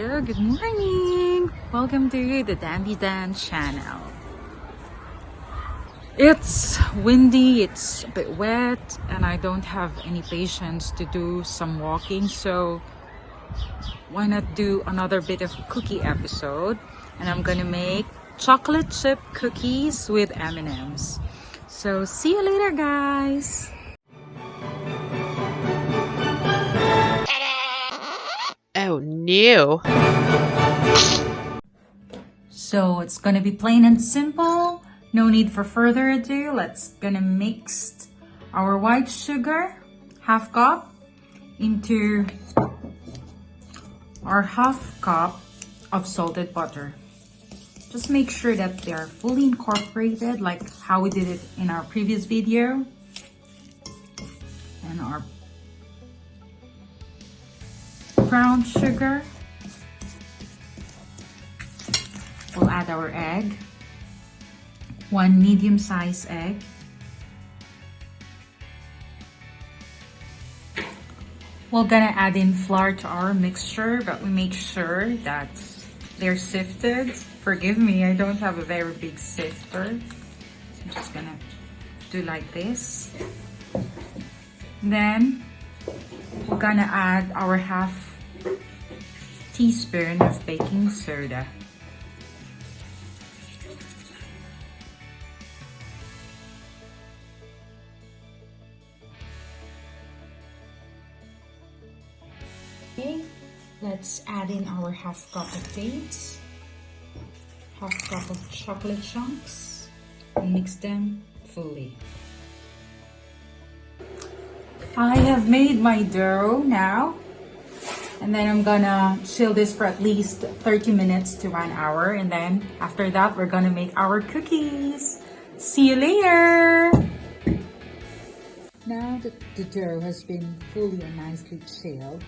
Hello, good morning! Welcome to the Dandy Dan channel. It's windy, it's a bit wet, and I don't have any patience to do some walking, so why not do another bit of cookie episode? And I'm gonna make chocolate chip cookies with M&Ms. So see you later, guys! Oh no. So it's gonna be plain and simple. No need for further ado. Let's gonna mix our white sugar, half cup, into our half cup of salted butter. Just make sure that they are fully incorporated like how we did it in our previous video. And our brown sugar. We'll add our egg, one medium-sized egg. We're gonna add in flour to our mixture, but we make sure that they're sifted. Forgive me, I don't have a very big sifter. I'm just gonna do like this. Then we're gonna add our half teaspoon of baking soda. Okay, let's add in our half cup of dates, half cup of chocolate chunks, and mix them fully. I have made my dough now, and then I'm gonna chill this for at least 30 minutes to 1 hour, and then after that we're gonna make our cookies. See you later! Now that the dough has been fully and nicely chilled,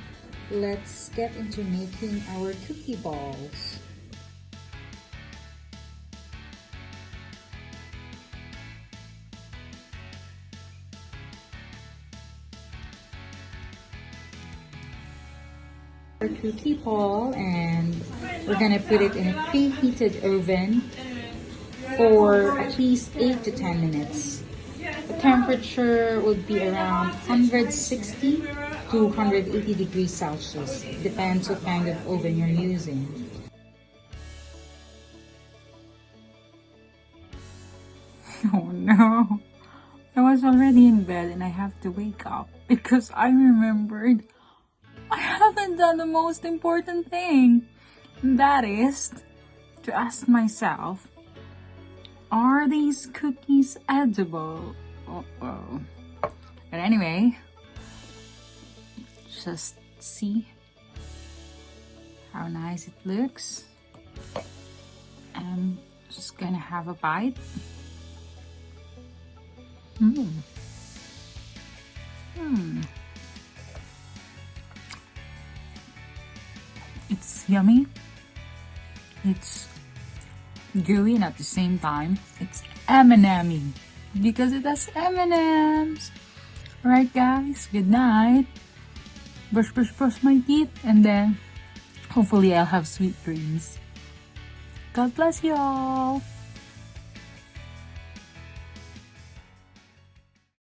let's get into making our cookie balls. Our cookie ball, and we're gonna put it in a preheated oven for at least 8 to 10 minutes. The temperature would be around 160 to 180 degrees Celsius. Depends what kind of oven you're using. Oh no, I was already in bed and I have to wake up because I remembered I haven't done the most important thing. And that is to ask myself, are these cookies edible? Uh-oh. But anyway, just see how nice it looks. I'm just gonna have a bite. It's yummy. It's gooey, and at the same time, it's M&M-y because it has M&Ms. Alright guys, good night. Brush my teeth, and then hopefully I'll have sweet dreams. God bless you all.